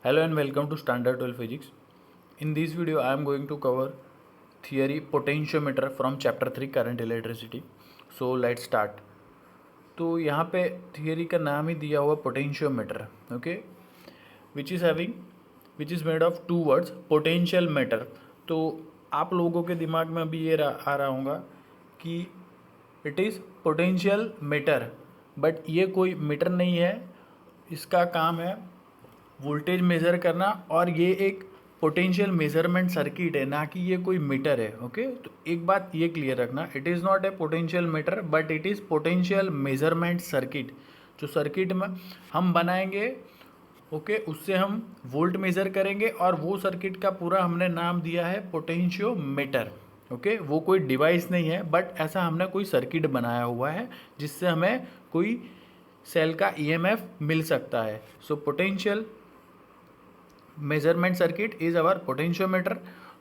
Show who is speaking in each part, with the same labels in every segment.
Speaker 1: Hello and welcome to Standard 12 Physics. In this video, I am going to cover theory potentiometer from chapter 3 current electricity. So let's start. तो यहाँ पे theory का नाम ही दिया हुआ potentiometer, okay, which is made of two words potential matter. तो आप लोगों के दिमाग में अभी ये आ रहा होगा कि it is potential meter, but ये कोई मीटर नहीं है. इसका काम है वोल्टेज मेज़र करना और ये एक पोटेंशियल मेजरमेंट सर्किट है, ना कि ये कोई मीटर है. ओके, तो एक बात ये क्लियर रखना, it is not a potential meter but it is potential measurement circuit. जो सर्किट में हम बनाएंगे, ओके, उससे हम वोल्ट मेज़र करेंगे और वो सर्किट का पूरा हमने नाम दिया है पोटेंशियोमीटर. ओके, वो कोई डिवाइस नहीं है बट ऐसा हमने कोई सर्किट बनाया हुआ है जिससे हमें कोई सेल का ईएमएफ मिल सकता है. So potential measurement circuit is our potentiometer.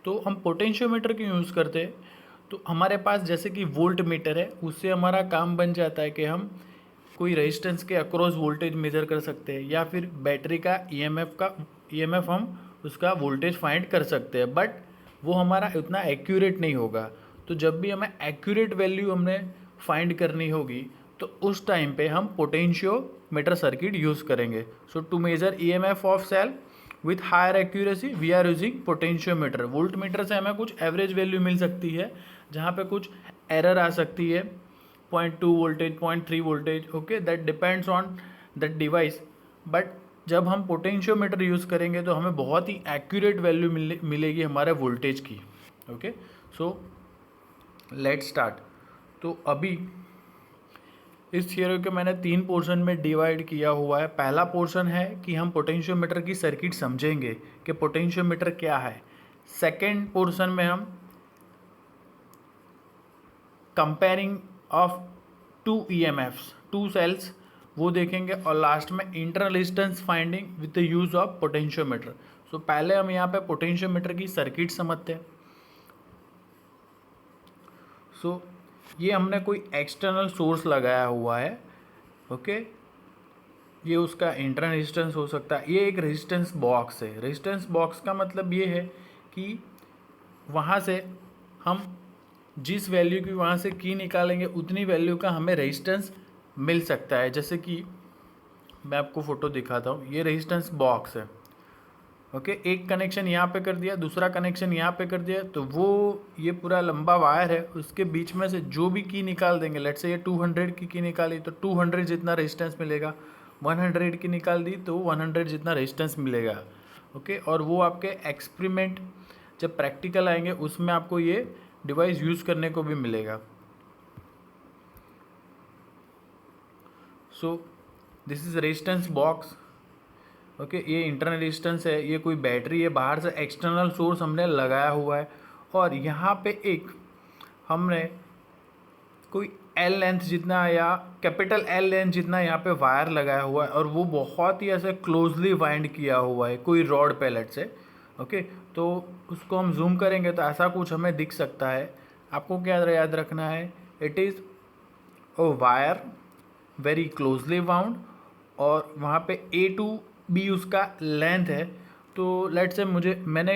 Speaker 1: तो हम पोटेंशियोमीटर क्यों यूज़ करते हैं? तो हमारे पास जैसे कि वोल्ट मीटर है, उससे हमारा काम बन जाता है कि हम कोई रेजिस्टेंस के अक्रॉस वोल्टेज मेज़र कर सकते हैं या फिर बैटरी का ईएमएफ हम उसका वोल्टेज फाइंड कर सकते हैं, बट वो हमारा उतना एक्यूरेट नहीं होगा. तो जब भी हमें एक्यूरेट वैल्यू हमने फाइंड करनी होगी तो उस टाइम पे हम पोटेंशियोमीटर सर्किट यूज़ करेंगे. So to measure EMF of cell with higher accuracy we are using potentiometer. Voltmeter से हमें कुछ एवरेज वैल्यू मिल सकती है जहाँ पे कुछ एरर आ सकती है, 0.2 voltage, 0.3 voltage, okay, that depends on that device. But जब हम पोटेंशियोमीटर यूज़ करेंगे तो हमें बहुत ही एक्यूरेट वैल्यू मिलेगी हमारे वोल्टेज की. Okay, so let's start. तो अभी इस थियोरी को मैंने 3 पोर्शन में डिवाइड किया हुआ है. पहला पोर्शन है कि हम पोटेंशियोमीटर की सर्किट समझेंगे कि पोटेंशियोमीटर क्या है. सेकेंड पोर्शन में हम comparing of two EMFs, two cells, वो देखेंगे और लास्ट में internal resistance finding with the use of potentiometer. So पहले हम यहाँ पे पोटेंशियोमीटर की सर्किट समझते हैं. सो ये हमने कोई एक्सटर्नल सोर्स लगाया हुआ है, ओके, ये उसका इंटरनल रेजिस्टेंस हो सकता है. ये एक रेजिस्टेंस बॉक्स है. रेजिस्टेंस बॉक्स का मतलब ये है कि वहाँ से हम जिस वैल्यू की वहाँ से की निकालेंगे उतनी वैल्यू का हमें रेजिस्टेंस मिल सकता है. जैसे कि मैं आपको फ़ोटो दिखाता हूँ, ये रेजिस्टेंस बॉक्स है, ओके. एक कनेक्शन यहाँ पे कर दिया, दूसरा कनेक्शन यहाँ पे कर दिया, तो वो ये पूरा लंबा वायर है, उसके बीच में से जो भी की निकाल देंगे, लेट्स से ये 200 की निकाली तो 200 जितना रेजिस्टेंस मिलेगा, 100 की निकाल दी तो 100 जितना रेजिस्टेंस मिलेगा, ओके. और वो आपके एक्सपेरिमेंट जब प्रैक्टिकल आएंगे उसमें आपको ये डिवाइस यूज़ करने को भी मिलेगा. So this is resistance box, okay. ये इंटरनल रेजिस्टेंस है, ये कोई बैटरी है, बाहर से एक्सटर्नल सोर्स हमने लगाया हुआ है और यहाँ पे एक हमने कोई एल लेंथ जितना या कैपिटल एल लेंथ जितना यहाँ पे वायर लगाया हुआ है और वो बहुत ही ऐसे क्लोजली वाइंड किया हुआ है कोई रॉड पैलेट से, ओके. तो उसको हम जूम करेंगे तो ऐसा कुछ हमें दिख सकता है. आपको क्या याद रखना है, it is a wire very closely wound और वहाँ पे ए टू बी उसका लेंथ है. तो लेट्स से मैंने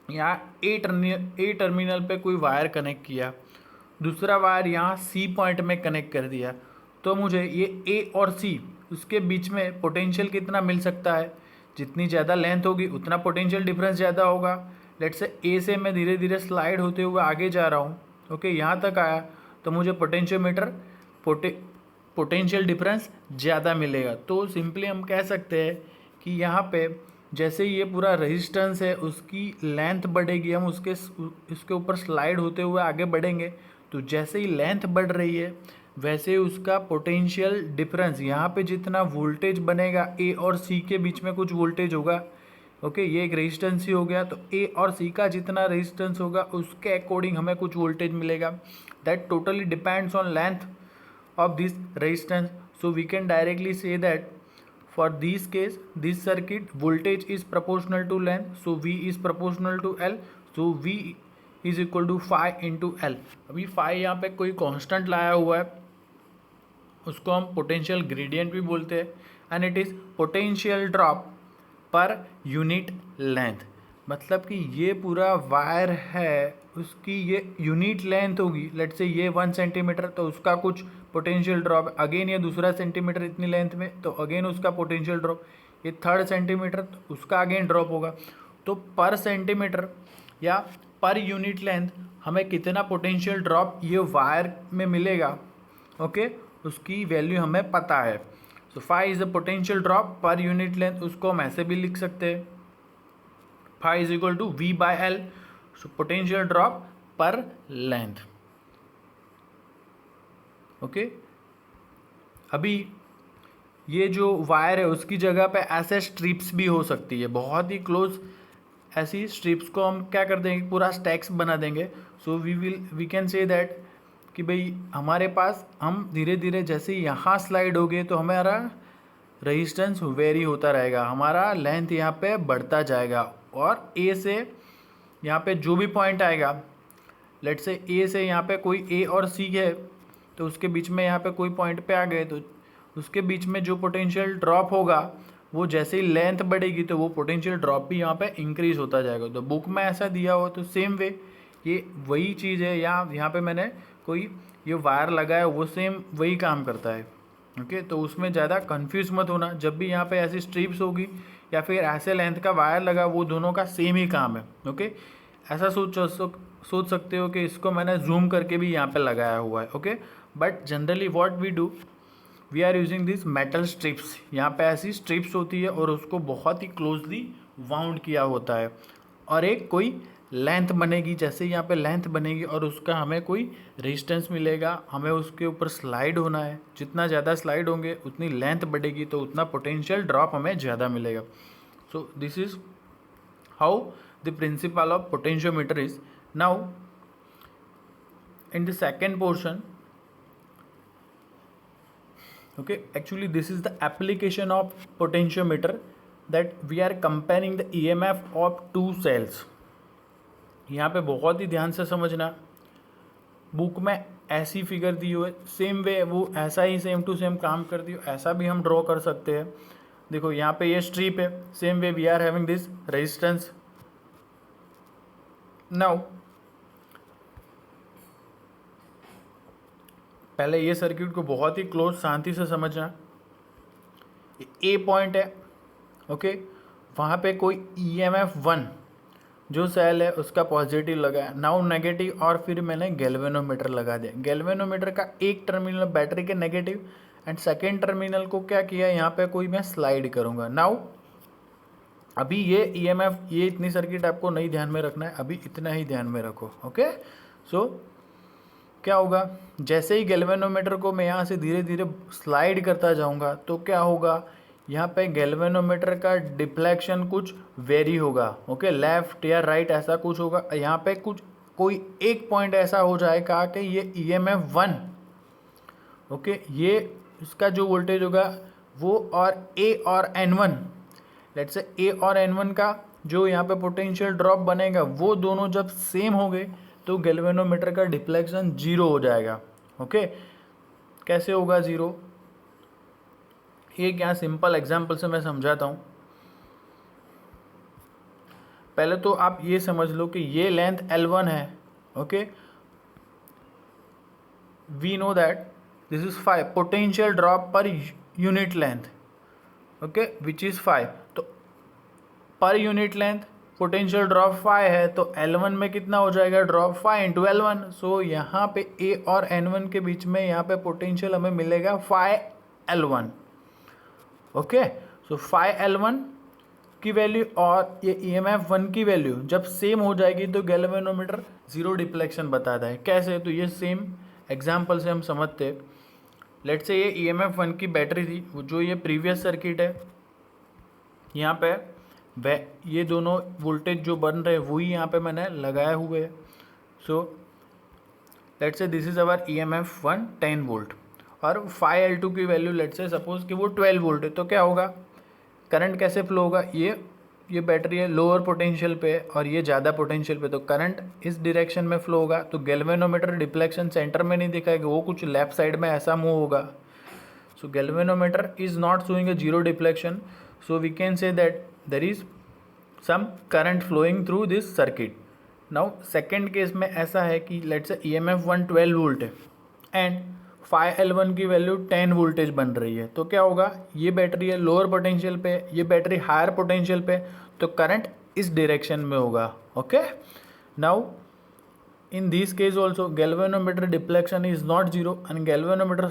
Speaker 1: यहाँ ए टर्मिनल पे कोई वायर कनेक्ट किया, दूसरा वायर यहाँ सी पॉइंट में कनेक्ट कर दिया, तो मुझे ये ए और सी उसके बीच में पोटेंशियल कितना मिल सकता है. जितनी ज़्यादा लेंथ होगी उतना पोटेंशियल डिफरेंस ज़्यादा होगा. लेट्स से ए से मैं धीरे धीरे स्लाइड होते हुए आगे जा रहा हूँ, ओके, यहाँ तक आया तो मुझे पोटेंशियोमीटर पोटेंशियल डिफरेंस ज़्यादा मिलेगा. तो सिंपली हम कह सकते हैं कि यहाँ पे जैसे ये पूरा रेजिस्टेंस है उसकी लेंथ बढ़ेगी, हम उसके ऊपर स्लाइड होते हुए आगे बढ़ेंगे, तो जैसे ही लेंथ बढ़ रही है वैसे ही उसका पोटेंशियल डिफरेंस, यहाँ पे जितना वोल्टेज बनेगा ए और सी के बीच में कुछ वोल्टेज होगा, ओके, ये एक रेजिस्टेंस ही हो गया, तो ए और सी का जितना रेजिस्टेंस होगा उसके अकॉर्डिंग हमें कुछ वोल्टेज मिलेगा. That totally depends on length of this resistance. So we can directly say that for this case this circuit voltage is proportional to length, so V is proportional to L, so V is equal to phi into L. अभी phi यहाँ पे कोई constant लाया हुआ है, उसको हम potential gradient भी बोलते हैं, and it is potential drop per unit length, मतलब कि ये पूरा वायर है उसकी ये यूनिट लेंथ होगी। लेट्स से ये 1 सेंटीमीटर, तो उसका कुछ पोटेंशियल ड्रॉप, अगेन ये दूसरा सेंटीमीटर इतनी लेंथ में, तो अगेन उसका पोटेंशियल ड्रॉप, ये 3rd सेंटीमीटर, तो उसका अगेन ड्रॉप होगा। तो पर सेंटीमीटर या पर यूनिट लेंथ हमें कितना पोटेंशियल ड्रॉप ये वायर में मिलेगा, ओके, उसकी वैल्यू हमें पता है। So phi is the potential drop per unit length, उसको हम ऐसे भी लिख सकते हैं, phi is equal to V by L, so potential drop per length, okay. अभी ये जो वायर है उसकी जगह पे ऐसे स्ट्रिप्स भी हो सकती है, बहुत ही क्लोज ऐसी स्ट्रिप्स को हम क्या कर देंगे, पूरा स्टैक्स बना देंगे। So we can say that कि भाई हमारे पास हम धीरे धीरे जैसे यहाँ स्लाइड हो गए तो हमारा रेजिस्टेंस वेरी होता रहेगा, हमारा लेंथ यहाँ पे बढ़ता जाएगा, और ए से यहाँ पे जो भी पॉइंट आएगा, लेट से ए से यहाँ पे कोई ए और सी है, तो उसके बीच में यहाँ पे कोई पॉइंट पे आ गए, तो उसके बीच में जो पोटेंशियल ड्रॉप होगा वो जैसे ही लेंथ बढ़ेगी तो वो पोटेंशियल ड्रॉप भी यहाँ पे इंक्रीज होता जाएगा। तो बुक में ऐसा दिया हो तो सेम वे ये वही चीज़ है, यहाँ पे मैंने कोई ये वायर लगाया वो सेम वही काम करता है, ओके। तो उसमें ज़्यादा कंफ्यूज मत होना, जब भी यहाँ पे ऐसी स्ट्रिप्स होगी या फिर ऐसे लेंथ का वायर लगा, वो दोनों का सेम ही काम है, ओके। ऐसा सोच सकते हो कि इसको मैंने जूम करके भी यहाँ पे लगाया हुआ है, okay. But generally what we do, we are using this metal strips, यहाँ पे ऐसी स्ट्रिप्स होती है और उसको बहुत ही क्लोजली वाउंड किया होता है, और एक कोई लेंथ बनेगी, जैसे यहाँ पे लेंथ बनेगी और उसका हमें कोई रेजिस्टेंस मिलेगा, हमें उसके ऊपर स्लाइड होना है, जितना ज़्यादा स्लाइड होंगे उतनी लेंथ बढ़ेगी, तो उतना पोटेंशियल ड्रॉप हमें ज़्यादा मिलेगा। So this is how the principle of potentiometer is. Now in the second portion, okay, actually this is the application of potentiometer, that we are comparing the EMF of two cells। यहाँ पे बहुत ही ध्यान से समझना, book में ऐसी figure दी हुई है, सेम वे वो ऐसा ही सेम टू सेम काम कर दी हो, ऐसा भी हम ड्रॉ कर सकते हैं। देखो यहाँ पे ये स्ट्रिप है, same way we are having this resistance. Now पहले ये सर्किट को बहुत ही क्लोज शांति से समझना। ए पॉइंट है, ओके, वहाँ पे कोई EMF 1 जो सेल है उसका पॉजिटिव लगा है, नाउ नेगेटिव, और फिर मैंने गैल्वेनोमीटर लगा दिया। गैल्वेनोमीटर का एक टर्मिनल बैटरी के नेगेटिव एंड सेकेंड टर्मिनल को क्या किया, यहाँ पे कोई मैं स्लाइड करूँगा। नाउ अभी ये EMF, ये इतनी सर्किट आपको नहीं ध्यान में रखना है, अभी इतना ही ध्यान में रखो, ओके। सो क्या होगा, जैसे ही गैल्वेनोमीटर को मैं यहाँ से धीरे धीरे स्लाइड करता जाऊँगा तो क्या होगा, यहाँ पे गैल्वेनोमीटर का डिफ्लेक्शन कुछ वेरी होगा, ओके, लेफ्ट या राइट ऐसा कुछ होगा। यहाँ पे कुछ कोई एक पॉइंट ऐसा हो जाएगा कि ये EMF 1, ओके, ये इसका जो वोल्टेज होगा वो, और A और N1, लेट्स से A और N1 का जो यहाँ पे पोटेंशियल ड्रॉप बनेगा वो दोनों जब सेम हो गए तो गैल्वेनोमीटर का डिफ्लेक्शन 0 हो जाएगा, ओके। कैसे होगा 0, एक यहाँ सिंपल एग्जांपल से मैं समझाता हूँ। पहले तो आप ये समझ लो कि ये लेंथ L1 है, okay, we know that this is 5 potential drop per unit length, okay, which is 5। तो पर यूनिट लेंथ पोटेंशियल ड्रॉप 5 है, तो L1 में कितना हो जाएगा ड्रॉप, 5 इंटू L1। सो यहाँ पे A और N1 के बीच में यहाँ पे पोटेंशियल हमें मिलेगा 5L1, ओके। सो 5L1 की वैल्यू और ये EMF 1 की वैल्यू जब सेम हो जाएगी तो गैल्वेनोमीटर 0 डिफ्लेक्शन बताता है। कैसे, तो ये सेम एग्जाम्पल से हम समझते हैं। लेट्स से ये EMF 1 की बैटरी थी, जो ये प्रीवियस सर्किट है, यहाँ पे ये दोनों वोल्टेज जो बन रहे हैं वही यहाँ पे मैंने लगाए हुए हैं। So let's say this is our EMF 1 10 volt, और 5L2 की वैल्यू लेट्स से सपोज कि वो 12 वोल्ट है, तो क्या होगा, करंट कैसे फ्लो होगा, ये बैटरी है लोअर पोटेंशियल पे और ये ज़्यादा पोटेंशियल पे, तो करंट इस डायरेक्शन में फ्लो होगा। तो गैल्वेनोमीटर डिफ्लेक्शन सेंटर में नहीं दिखाएगा, वो कुछ लेफ्ट साइड में ऐसा मूव होगा। So galvanometer is not showing a 0 deflection, so we can say that there is some current flowing through this circuit. Now second case में ऐसा है कि लेट्स से EMF1 12 वोल्ट है एंड फाई L1 की value 10 voltage बन रही है, तो क्या होगा, ये बैटरी है लोअर पोटेंशियल पे, ये बैटरी हायर पोटेंशियल पे, तो करंट इस डायरेक्शन में होगा. Okay, now in this case also galvanometer deflection is not zero and galvanometer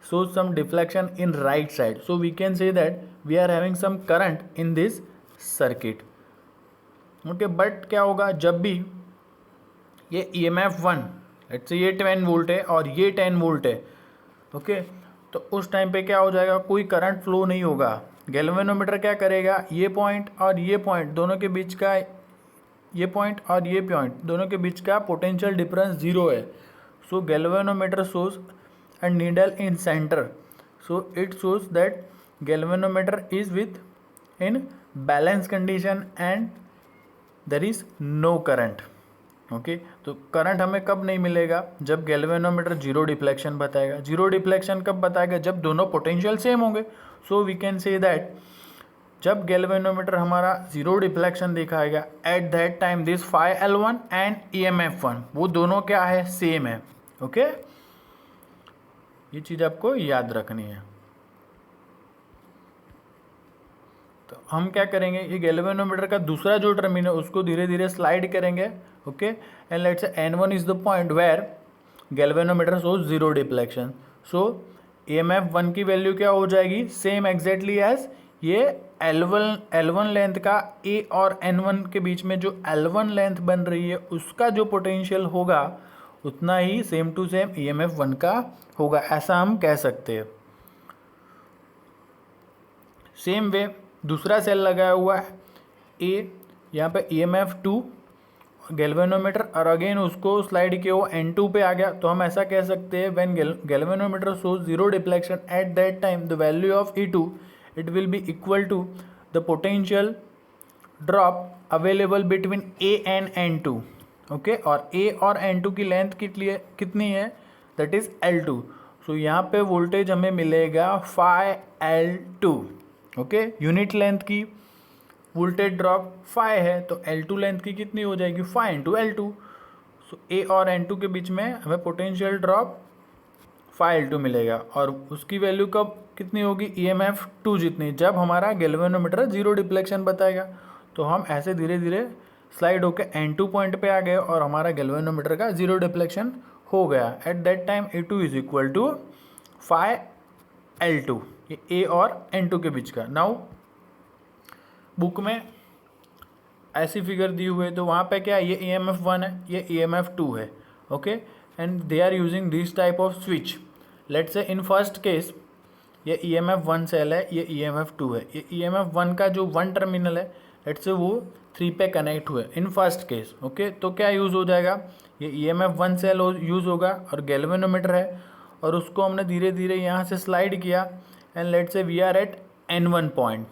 Speaker 1: shows some deflection in right side, so we can say that we are having some current in this circuit. Okay, but क्या होगा जब भी ये EMF1 let's say ये 10 volt है और ये 10 volt है, ओके, तो उस टाइम पे क्या हो जाएगा, कोई करंट फ्लो नहीं होगा. गैल्वेनोमीटर क्या करेगा, ये पॉइंट और ये पॉइंट दोनों के बीच का, ये पॉइंट और ये पॉइंट दोनों के बीच का पोटेंशियल डिफरेंस जीरो है. So galvanometer shows a needle in centre, so it shows that galvanometer is within balance condition and there is no current. Okay, तो करंट हमें कब नहीं मिलेगा, जब गैल्वेनोमीटर जीरो डिफ्लेक्शन बताएगा. जीरो डिफ्लेक्शन कब बताएगा, जब दोनों पोटेंशियल सेम होंगे. So we can say that जब गैल्वेनोमीटर हमारा जीरो डिफ्लेक्शन दिखाएगा, at that time this phi L1 and EMF1 वो दोनों क्या है, सेम है. ओके, ये चीज़ आपको याद रखनी है. तो हम क्या करेंगे, ये गैल्वेनोमीटर का दूसरा जो टर्मिनल है उसको धीरे धीरे स्लाइड करेंगे. Okay, and let's say N1 is the point where galvanometer shows zero deflection. So EMF1 की वैल्यू क्या हो जाएगी, सेम एग्जैक्टली एज ये L1 लेंथ का A और N1 के बीच में जो L1 लेंथ बन रही है उसका जो पोटेंशियल होगा उतना ही सेम टू सेम EMF1 का होगा, ऐसा हम कह सकते हैं. सेम वे दूसरा सेल लगाया हुआ है A, यहाँ पे EMF2 गैल्वेनोमीटर, और अगेन उसको स्लाइड किया वो N2 पे आ गया, तो हम ऐसा कह सकते हैं when galvanometer shows zero deflection eight that time the value of E2 it will be equal to the potential drop available between A and N2. Okay, और A और N2 की लेंथ कितनी है, दैट इज L2. सो यहाँ पे voltage हमें मिलेगा phi L2. Okay, unit length की वोल्टेज ड्रॉप फाई है, तो L2 लेंथ की कितनी हो जाएगी, phi into L2. So A और N2 के बीच में हमें पोटेंशियल ड्रॉप फाई L2 मिलेगा, और उसकी वैल्यू कब कितनी होगी, EMF2 जितनी, जब हमारा गैल्वेनोमीटर जीरो डिफ्लेक्शन बताएगा. तो हम ऐसे धीरे धीरे स्लाइड होकर N2 पॉइंट पे आ गए और हमारा गैल्वेनोमीटर का जीरो डिफ्लेक्शन हो गया. At that time E2 is equal to phi L2, ये A और N2 के बीच का. नाउ बुक में ऐसी फिगर दी हुई है, तो वहाँ पे क्या है, ये EMF1 है, ये EMF2 है. Okay, and they are using this type of switch. Let's say in first case ये EMF1 सेल है, ये EMF2 है. ये EMF1 का जो 1 टर्मिनल है लेट्स से वो 3 पे कनेक्ट हुए इन फर्स्ट केस. ओके, तो क्या यूज़ हो जाएगा, ये EMF1 सेल यूज़ होगा और गैल्वेनोमीटर है, और उसको हमने धीरे धीरे यहाँ से स्लाइड किया and let's say we are at N1 point.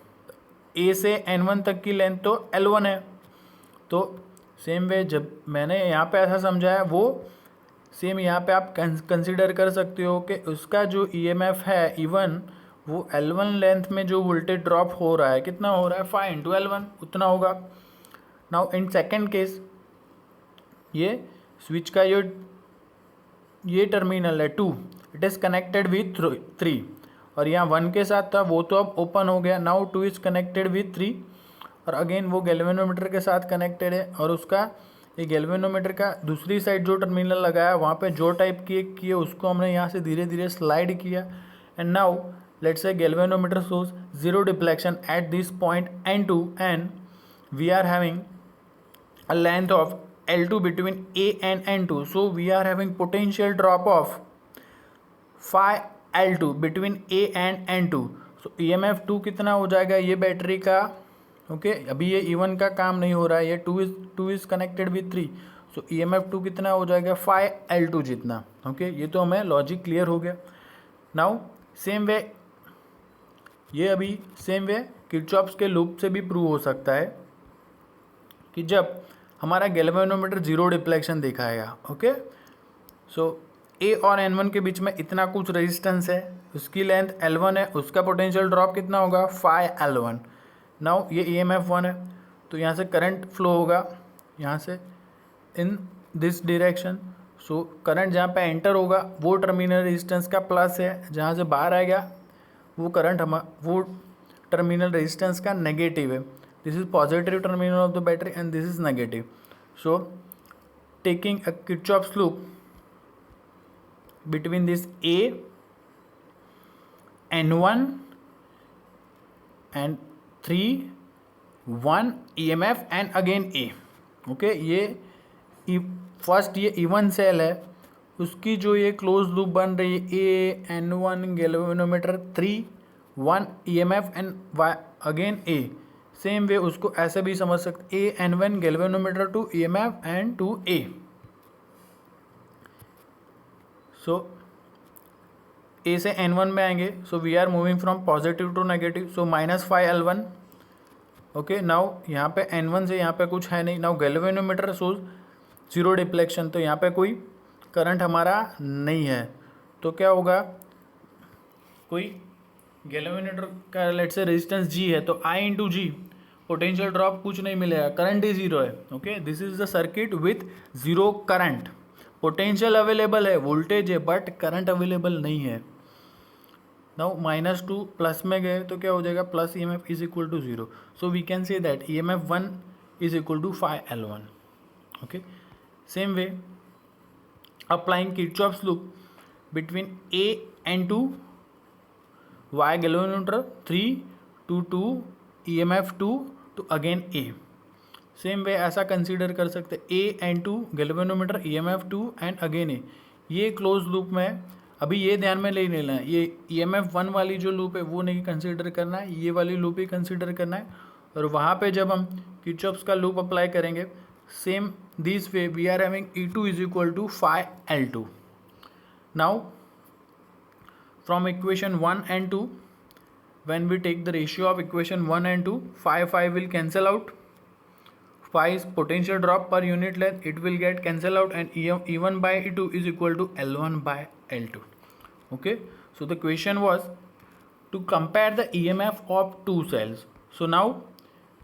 Speaker 1: A से N1 तक की लेंथ तो L1 है, तो सेम वे जब मैंने यहाँ पे ऐसा समझाया वो सेम यहाँ पे आप कंसिडर कर सकते हो कि उसका जो EMF है इवन वो L1 लेंथ में जो वोल्टेज ड्रॉप हो रहा है कितना हो रहा है, फाई इंटू L1 उतना होगा. नाउ इन सेकेंड केस ये स्विच का ये टर्मिनल है 2, इट इज़ कनेक्टेड विथ 3, और यहाँ 1 के साथ था वो तो अब ओपन हो गया. नाउ 2 इज़ कनेक्टेड विथ 3, और अगेन वो गैल्वेनोमीटर के साथ कनेक्टेड है, और उसका ये गैल्वेनोमीटर का दूसरी साइड जो टर्मिनल लगाया वहाँ पे जो टाइप किए उसको हमने यहाँ से धीरे धीरे स्लाइड किया. And now let's say galvanometer shows zero deflection at this point N2 and we are having a length of L2 between A and N2. So we are having potential drop of phi L2 between A and N2. सो EMF2 कितना हो जाएगा ये battery का. Okay, अभी ये E1 का काम नहीं हो रहा है, ये 2 is connected with 3, so EMF2 कितना हो जाएगा, फाई L2 जितना. ओके, ये तो हमें लॉजिक क्लियर हो गया. नाउ सेम वे ये अभी सेम वे किरचॉफ्स के लूप से भी प्रूव हो सकता है कि जब हमारा गैल्वेनोमीटर जीरो डिफ्लेक्शन दिखाएगा. ओके, सो A और N1 के बीच में इतना कुछ रेजिस्टेंस है, उसकी लेंथ L1 है, उसका पोटेंशियल ड्रॉप कितना होगा, फाई L1. नाउ ये EMF1 है, तो यहाँ से करंट फ्लो होगा यहाँ से in this direction. So current जहाँ पे एंटर होगा वो टर्मिनल रेजिस्टेंस का प्लस है, जहाँ से बाहर आएगा वो करंट वो टर्मिनल रेजिस्टेंस का नेगेटिव है। This is positive terminal of the battery and this is negative. So taking a Kirchhoff's loop between this A, N1 and 3, 1 EMF and again A। Okay, ये फर्स्ट ये E1 cell है, उसकी जो ये close loop बन रही है A N1 galvanometer 3 1 EMF and again A, same way उसको ऐसे भी समझ सकते A N1 galvanometer 2 EMF and 2 A। So A से N1 में आएंगे, so we are moving from positive to negative, so -5L1। Okay, now यहाँ पे N1 से यहाँ पे कुछ है नहीं। Now galvanometer shows zero deflection, तो यहाँ पे कोई करंट हमारा नहीं है, तो क्या होगा, कोई गैल्वेनोमीटर का लेट से रेजिस्टेंस G है, तो I into G potential drop कुछ नहीं मिलेगा, करंट ही जीरो है। Okay, this is the circuit with zero current. Potential available है, वोल्टेज है, बट करंट अवेलेबल नहीं है। नाउ -2 प्लस में गए तो क्या हो जाएगा, plus EMF is equal to 0। So we can say that EMF1 is equal to 5L1। Okay, same way applying Kirchhoff's loop between A and 2 Y galvanometer 3 to 2 EMF2 to again A। Same way ऐसा consider कर सकते A and 2 galvanometer EMF2 and again A। ये close loop में अभी ये ध्यान में ले लेना है, ये EMF1 वाली जो लूप है वो नहीं कंसीडर करना है, ये वाली लूप ही कंसीडर करना है। और वहाँ पे जब हम किरचॉफ्स का लूप अप्लाई करेंगे, same this way we are having E2 is equal to 5L2। Now from equation 1 and 2, when we take the ratio of equation 1 and 2, 5 will cancel out, 5 is potential drop per unit length, it will get cancel out, and E1 by E2 is equal to L1 by L2। okay, so the question was to compare the EMF of two cells. So now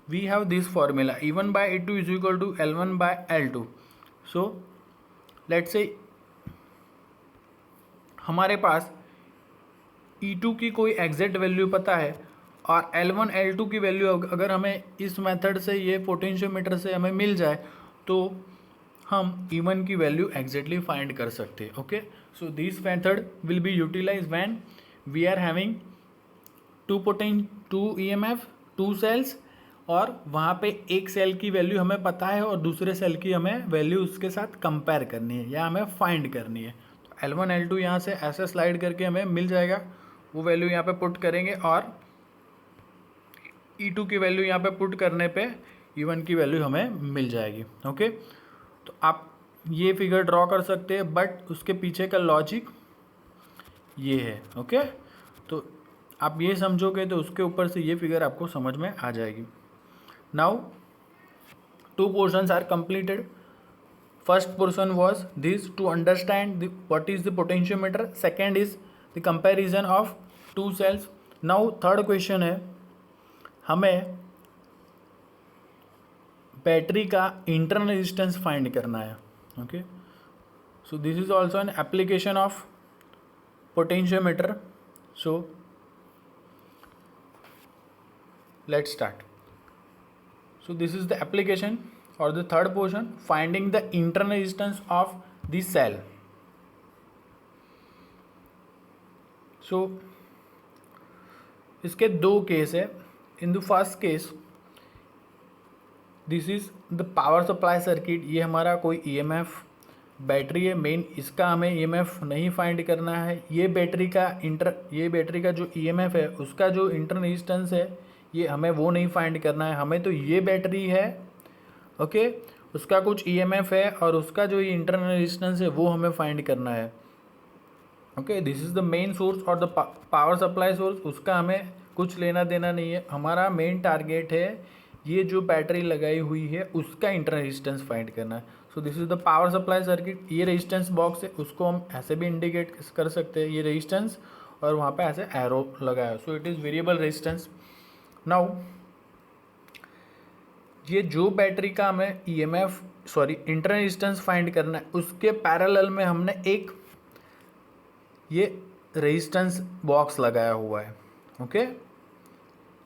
Speaker 1: we have this formula, E1 by E2 is equal to L1 by L2। so let's say हमारे पास E2 की कोई exact value पता है और L1 L2 की value अगर हमें इस मेथड से, ये पोटेंशियोमीटर से हमें मिल जाए, तो हम E1 की वैल्यू एग्जैक्टली फाइंड कर सकते हैं। Okay, so this method will be utilize when we are having two EMF 2 cells, और वहाँ पे एक सेल की वैल्यू हमें पता है और दूसरे सेल की हमें वैल्यू उसके साथ कंपेयर करनी है या हमें फाइंड करनी है। तो L1 L2 यहाँ से ऐसे स्लाइड करके हमें मिल जाएगा, वो वैल्यू यहाँ पे पुट करेंगे और E2 की वैल्यू यहाँ पे पुट करने पे E1 की वैल्यू हमें मिल जाएगी। ओके, तो आप ये फिगर ड्रॉ कर सकते हैं, बट उसके पीछे का लॉजिक ये है। ओके, तो आप ये समझोगे तो उसके ऊपर से ये फिगर आपको समझ में आ जाएगी। Now 2 portions are completed। First portion was this to understand what is the potentiometer, second is the comparison of 2 cells। Now third question है, हमें बैटरी का इंटरनल रेजिस्टेंस फाइंड करना है। Okay, so this is also an application of potentiometer. So let's start. So this is the application और the third portion, finding the internal resistance of this cell. So इसके 2 case है। In the first case this is the power supply circuit, ये हमारा कोई EMF battery है main, इसका हमें EMF नहीं फाइंड करना है। ये बैटरी का जो EMF है उसका जो इंटरनल रेजिस्टेंस है ये हमें वो नहीं फाइंड करना है, हमें तो ये बैटरी है, ओके, उसका कुछ EMF है और उसका जो ये इंटरनल रेजिस्टेंस है वो हमें फाइंड करना है। Okay, this is the main source और द पावर सप्लाई सोर्स, उसका हमें कुछ लेना देना नहीं है। हमारा मेन टारगेट है ये जो बैटरी लगाई हुई है उसका इंटरनल रेजिस्टेंस फाइंड करना है। So this is the power supply circuit. ये रेजिस्टेंस बॉक्स है, उसको हम ऐसे भी इंडिकेट कर सकते हैं, ये रेजिस्टेंस, और वहाँ पे ऐसे एरो लगाया, so it is variable resistance. Now ये जो बैटरी का हमें ईएमएफ इंटरनल रेजिस्टेंस फाइंड करना है, उसके पैरेलल में हमने एक ये रेजिस्टेंस बॉक्स लगाया हुआ है। ओके,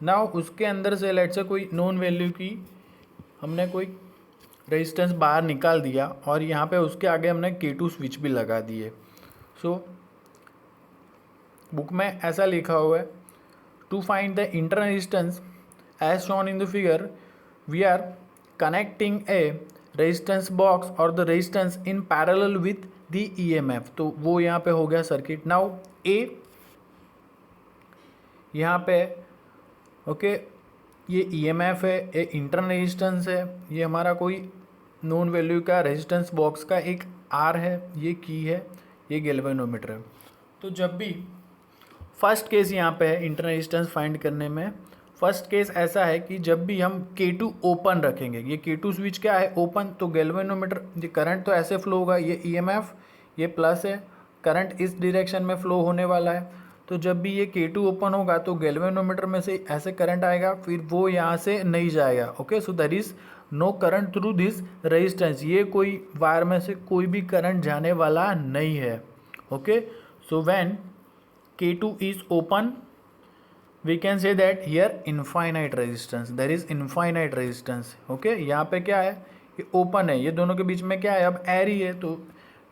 Speaker 1: नाउ उसके अंदर से लेट से कोई नोन वैल्यू की हमने कोई रेजिस्टेंस बाहर निकाल दिया और यहाँ पे उसके आगे हमने K2 स्विच भी लगा दिए। सो बुक में ऐसा लिखा हुआ है, to find the internal resistance as shown in the figure we are connecting a resistance box और the resistance in parallel with the EMF. तो वो यहाँ पे हो गया सर्किट। नाउ ए यहाँ पे ओके ये ईएमएफ है, ये इंटरनल रेजिस्टेंस है, ये हमारा कोई नोन वैल्यू का रेजिस्टेंस बॉक्स का एक आर है, ये की है, ये गैल्वेनोमीटर है। तो जब भी फर्स्ट केस यहाँ पे है इंटरनल रेजिस्टेंस फाइंड करने में, फर्स्ट केस ऐसा है कि जब भी हम K2 ओपन रखेंगे, ये K2 स्विच क्या है ओपन, तो गैल्वेनोमीटर ये करंट तो ऐसे फ्लो होगा, ये ईएमएफ ये प्लस है, करंट इस डायरेक्शन में फ्लो होने वाला है। तो जब भी ये K2 ओपन होगा तो गैल्वेनोमीटर में से ऐसे करंट आएगा, फिर वो यहाँ से नहीं जाएगा। Okay, so there is no current through this resistance, ये कोई वायर में से कोई भी करंट जाने वाला नहीं है। Okay, so when K2 is open we can say that here infinite resistance, there is infinite resistance। okay, यहाँ पे क्या है, ये ओपन है, ये दोनों के बीच में क्या है, अब एयर ही है, तो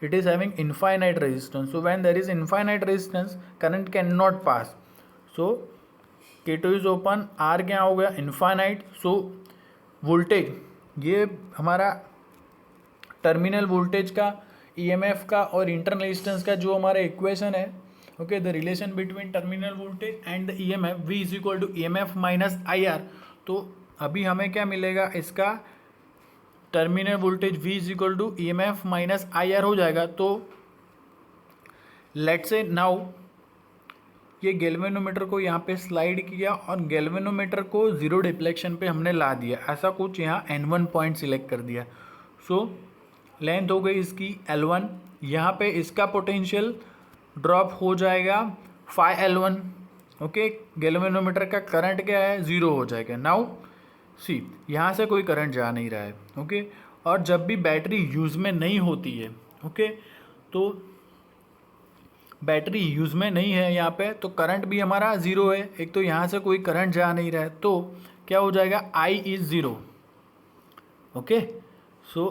Speaker 1: it is having infinite resistance। so when there is infinite resistance current cannot pass। so K2 is open, R क्या हो गया infinite। so वोल्टेज, ये हमारा टर्मिनल वोल्टेज का, ईएमएफ का और इंटरनल रेजिस्टेंस का जो हमारा इक्वेशन है, okay, the relation between terminal voltage and the EMF, V is equal to EMF minus IR। तो अभी हमें क्या मिलेगा, इसका terminal voltage V is equal to EMF minus IR हो जाएगा। तो लेट्स से नाउ ये गैल्वेनोमीटर को यहाँ पे स्लाइड किया और गैल्वेनोमीटर को जीरो डिफ्लेक्शन पे हमने ला दिया, ऐसा कुछ यहाँ N1 पॉइंट सिलेक्ट कर दिया। सो लेंथ हो गई इसकी L1, यहाँ पे इसका पोटेंशियल ड्रॉप हो जाएगा फाई L1। ओके, गैल्वेनोमीटर का करंट क्या है, ज़ीरो हो जाएगा। नाउ सी यहाँ से कोई करंट जा नहीं रहा है। ओके, और जब भी बैटरी यूज़ में नहीं होती है, ओके, तो बैटरी यूज़ में नहीं है यहाँ पे, तो करंट भी हमारा ज़ीरो है, एक तो यहाँ से कोई करंट जा नहीं रहा है, तो क्या हो जाएगा, I is zero. Okay, so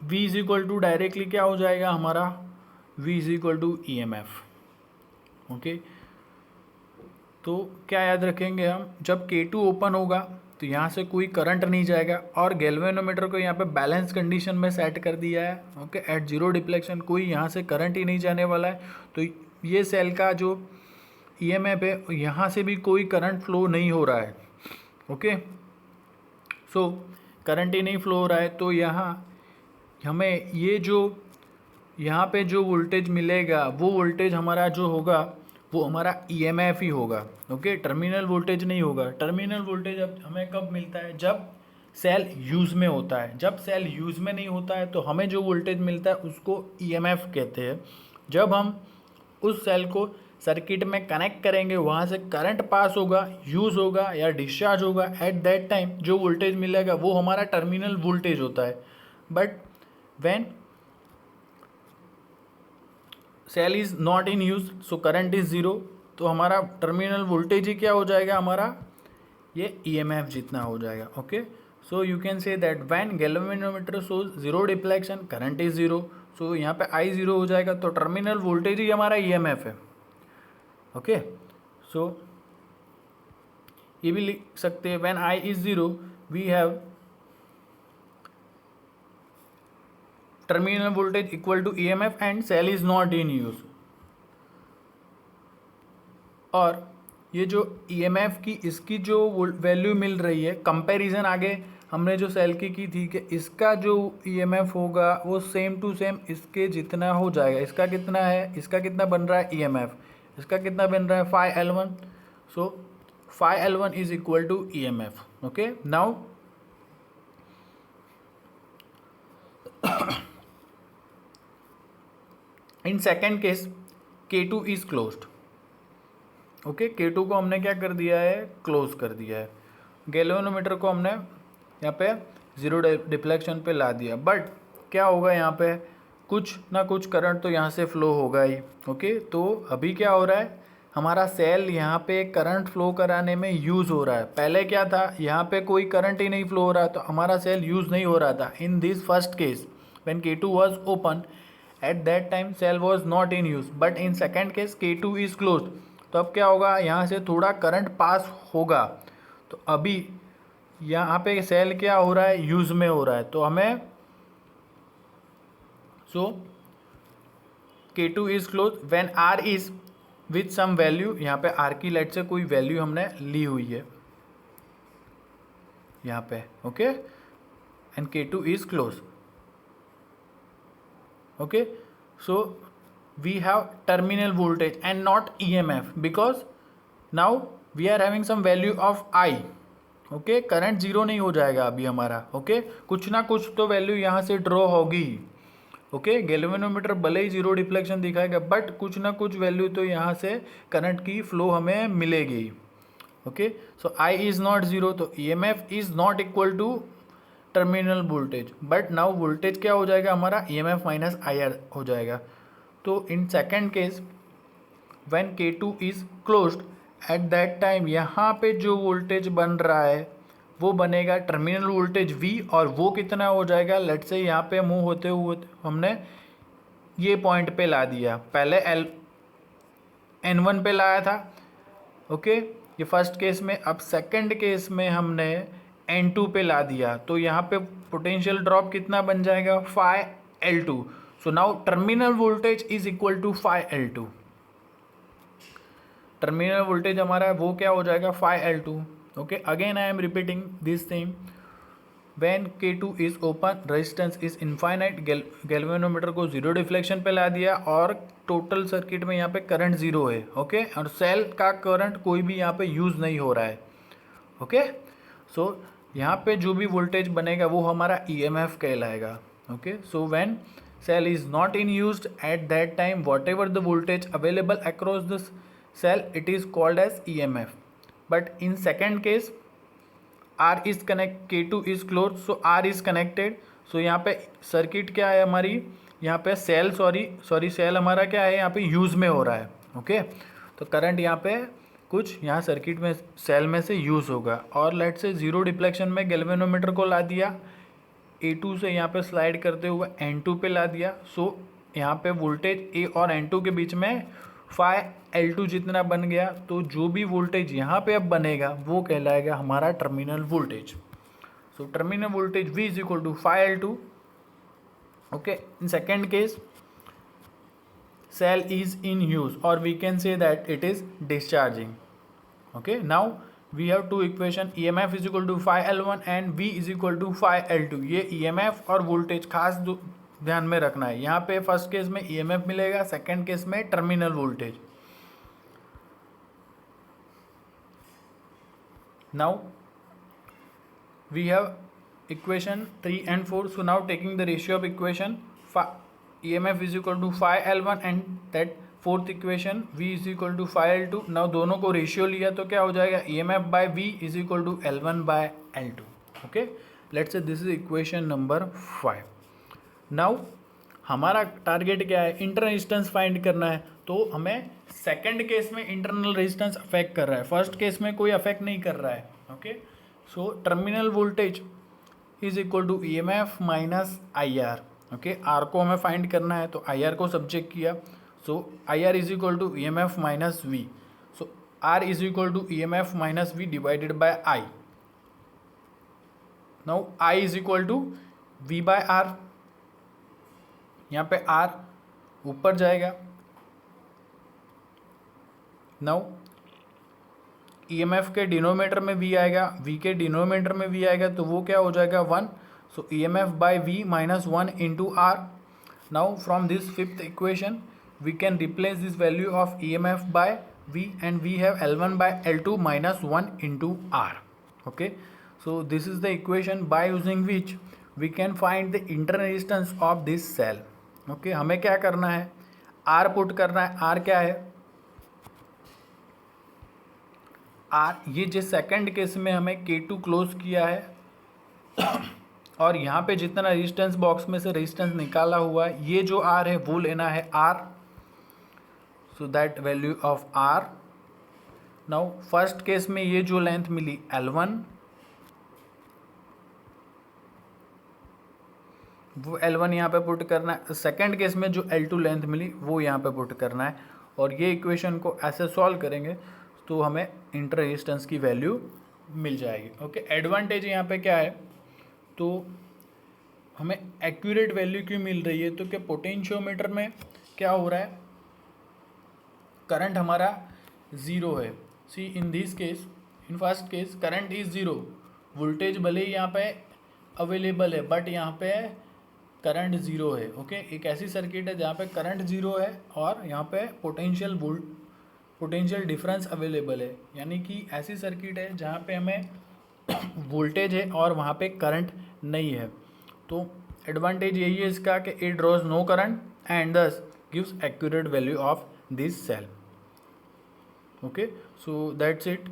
Speaker 1: V is equal to directly क्या हो जाएगा हमारा, V is equal to EMF। Okay, तो क्या याद रखेंगे हम, जब K2 ओपन होगा तो यहाँ से कोई करंट नहीं जाएगा और गैल्वेनोमीटर को यहाँ पे बैलेंस कंडीशन में सेट कर दिया है। ओके, एट जीरो डिफ्लेक्शन, कोई यहाँ से करंट ही नहीं जाने वाला है, तो ये सेल का जो EMF है यहाँ से भी कोई करंट फ्लो नहीं हो रहा है। ओके, सो करंट ही नहीं फ्लो हो रहा है, तो यहाँ हमें ये जो यहाँ पे जो वोल्टेज मिलेगा, वो वोल्टेज हमारा जो होगा वो हमारा EMF ही होगा। ओके, टर्मिनल वोल्टेज नहीं होगा। टर्मिनल वोल्टेज अब हमें कब मिलता है, जब सेल यूज़ में होता है। जब सेल यूज़ में नहीं होता है तो हमें जो वोल्टेज मिलता है उसको EMF कहते हैं। जब हम उस सेल को सर्किट में कनेक्ट करेंगे, वहाँ से करंट पास होगा, यूज़ होगा या डिस्चार्ज होगा, एट दैट टाइम जो वोल्टेज मिलेगा वो हमारा टर्मिनल वोल्टेज होता है। But when cell is not in use, so current is zero, तो हमारा टर्मिनल वोल्टेज ही क्या हो जाएगा, हमारा ये EMF जितना हो जाएगा। Okay, so you can say that when galvanometer shows zero deflection current is zero, so यहाँ पे I ज़ीरो हो जाएगा, तो टर्मिनल वोल्टेज ही हमारा EMF है। ओके, सो ये भी लिख सकते हैं, when I is zero we have terminal voltage equal to EMF and cell is not in use. और ये जो EMF की इसकी जो वैल्यू मिल रही है, कंपैरिजन आगे हमने जो सेल की थी कि इसका जो EMF होगा वो सेम टू सेम इसके जितना हो जाएगा। इसका कितना है, इसका कितना बन रहा है EMF, इसका कितना बन रहा है phi L1, so phi L1 is equal to EMF। Okay, now in second case K2 is closed. Okay, K2 को हमने क्या कर दिया है, क्लोज कर दिया है। गैल्वेनोमीटर को हमने यहाँ पे ज़ीरो डिफ्लेक्शन पे ला दिया, बट क्या होगा यहाँ पे कुछ ना कुछ करंट तो यहाँ से फ्लो होगा ही। ओके, तो अभी क्या हो रहा है, हमारा सेल यहाँ पे करंट फ्लो कराने में यूज़ हो रहा है। पहले क्या था, यहाँ पे कोई करंट ही नहीं फ्लो हो रहा, तो हमारा सेल यूज़ नहीं हो रहा था। In this first case when K2 was open, at that time cell was not in use, but in second case K2 is closed। तो अब क्या होगा, यहाँ से थोड़ा करंट पास होगा, तो अभी यहाँ पे सेल क्या हो रहा है, यूज़ में हो रहा है। तो हमें so K2 is close when R is with some value, यहाँ पे R की लेट से कोई वैल्यू हमने ली हुई है यहाँ पे। Okay, and K2 is close. okay, so we have terminal voltage and not EMF because now we are having some value of I। Okay, current zero नहीं हो जाएगा अभी हमारा। ओके, कुछ ना कुछ तो वैल्यू यहाँ से ड्रॉ होगी। ओके, गैल्वेनोमीटर भले ही जीरो डिफ्लेक्शन दिखाएगा, बट कुछ ना कुछ वैल्यू तो यहाँ से करंट की फ्लो हमें मिलेगी। Okay, so I is not zero, तो EMF is not equal to terminal voltage, but now voltage क्या हो जाएगा हमारा, EMF माइनस IR हो जाएगा। तो इन second case when K2 is closed, eight that time यहाँ पे जो वोल्टेज बन रहा है वो बनेगा टर्मिनल वोल्टेज V, और वो कितना हो जाएगा, लेट से यहाँ पे मूव होते हुए हमने ये पॉइंट पे ला दिया, पहले N1 पे लाया था। ओके, ये फर्स्ट केस में। अब सेकंड केस में हमने N2 पे ला दिया, तो यहाँ पे पोटेंशियल ड्रॉप कितना बन जाएगा, phi L2। So now terminal voltage is equal to phi L2। Terminal voltage हमारा वो क्या हो जाएगा, phi L2। Okay, again I am repeating this thing, when K2 is open resistance is infinite, galvanometer को zero deflection पे ला दिया और टोटल सर्किट में यहाँ पे करंट जीरो है। ओके, और सेल का करंट कोई भी यहाँ पे यूज़ नहीं हो रहा है। ओके, सो यहाँ पे जो भी वोल्टेज बनेगा वो हमारा EMF कहलाएगा। Okay, so when cell is not in used at that time, whatever the voltage available across the cell, it is called as EMF। But in second case R is connect, K2 is close, so R is connected. So यहाँ पे circuit क्या है हमारी, यहाँ पे cell cell हमारा क्या है, यहाँ पे यूज़ में हो रहा है। ओके, तो करंट यहाँ पे कुछ यहाँ सर्किट में सेल में से यूज़ होगा, और लेट से जीरो डिफ्लेक्शन में गैल्वेनोमीटर को ला दिया, A2 से यहाँ पे स्लाइड करते हुए N2 पे ला दिया। सो यहाँ पे वोल्टेज A और N2 के बीच में phi L2 जितना बन गया, तो जो भी वोल्टेज यहाँ पे अब बनेगा वो कहलाएगा हमारा terminal voltage. So terminal voltage V is equal to phi L2। Okay, in second case cell is in use, or we can say that it is discharging। okay, now we have two equation, EMF is equal to phi L1 and V is equal to phi L2। ये EMF और voltage खास ध्यान में रखना है। यहाँ पे first case में EMF मिलेगा, सेकेंड केस में terminal voltage. Now we have equation 3 and 4, so now taking the ratio of equation, EMF is equal to phi L1 and that fourth equation V is equal to phi L2। Now दोनों को ratio लिया तो क्या हो जाएगा, EMF by V is equal to L1 by L2। Okay, let's say this is equation number 5। Now हमारा target क्या है, इंटरनल रेजिस्टेंस फाइंड करना है। तो हमें सेकंड केस में इंटरनल रेजिस्टेंस अफेक्ट कर रहा है, फर्स्ट केस में कोई अफेक्ट नहीं कर रहा है। Okay, so terminal voltage is equal to EMF minus IR। Okay, R को हमें फाइंड करना है, तो IR को सब्जेक्ट किया, so IR is equal to EMF minus V। So R is equal to EMF minus V divided by I। Now I is equal to V by R, यहाँ पे R ऊपर जाएगा। Now EMF के denominator में V आएगा, V के denominator में V आएगा, तो वो क्या हो जाएगा 1। So EMF by V minus 1 into R। Now from this fifth equation we can replace this value of EMF by V, and we have L1 by L2 minus 1 into R। okay, so this is the equation by using which we can find the internal resistance of this cell। okay, हमें क्या करना है, R put करना है। R क्या है, R ये जिस सेकंड केस में हमें K2 क्लोज किया है और यहाँ पे जितना रेजिस्टेंस बॉक्स में से रेजिस्टेंस निकाला हुआ है, ये जो आर है वो लेना है R, so that value of R. Now first case में ये जो लेंथ मिली L1, वो L1 यहाँ पे पुट करना है। सेकेंड केस में जो L2 लेंथ मिली वो यहाँ पे पुट करना है, और ये इक्वेशन को ऐसे सॉल्व करेंगे तो हमें इंटर रेजिस्टेंस की वैल्यू मिल जाएगी। ओके, एडवांटेज यहाँ पे क्या है, तो हमें एक्यूरेट वैल्यू क्यों मिल रही है, तो क्या पोटेंशियोमीटर में क्या हो रहा है, करंट हमारा ज़ीरो है। See in this case, in first case current is zero, voltage भले ही यहाँ पे अवेलेबल है बट यहाँ पे करंट ज़ीरो है। ओके, एक ऐसी सर्किट है जहाँ पे करंट ज़ीरो है और यहाँ पे पोटेंशियल डिफरेंस अवेलेबल है, यानी कि ऐसी सर्किट है जहाँ पे हमें वोल्टेज है और वहाँ पे करंट नहीं है। तो एडवांटेज यही है इसका कि it draws no current and thus gives accurate value of this cell. Okay, so that's it.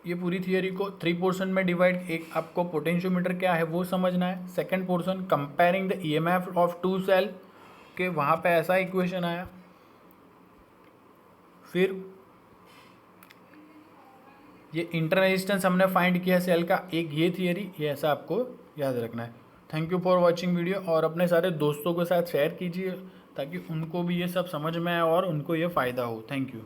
Speaker 1: ये पूरी थियरी को 3 पोर्शन में डिवाइड, एक आपको पोटेंशियोमीटर क्या है वो समझना है, second portion comparing the EMF of two cell के, वहाँ पे ऐसा इक्वेशन आया, फिर ये इंटर रेजिस्टेंस हमने फाइंड किया सेल का, एक ये थियरी, ये ऐसा आपको याद रखना है। Thank you for watching video, और अपने सारे दोस्तों के साथ शेयर कीजिए ताकि उनको भी ये सब समझ में आए और उनको ये फ़ायदा हो। Thank you.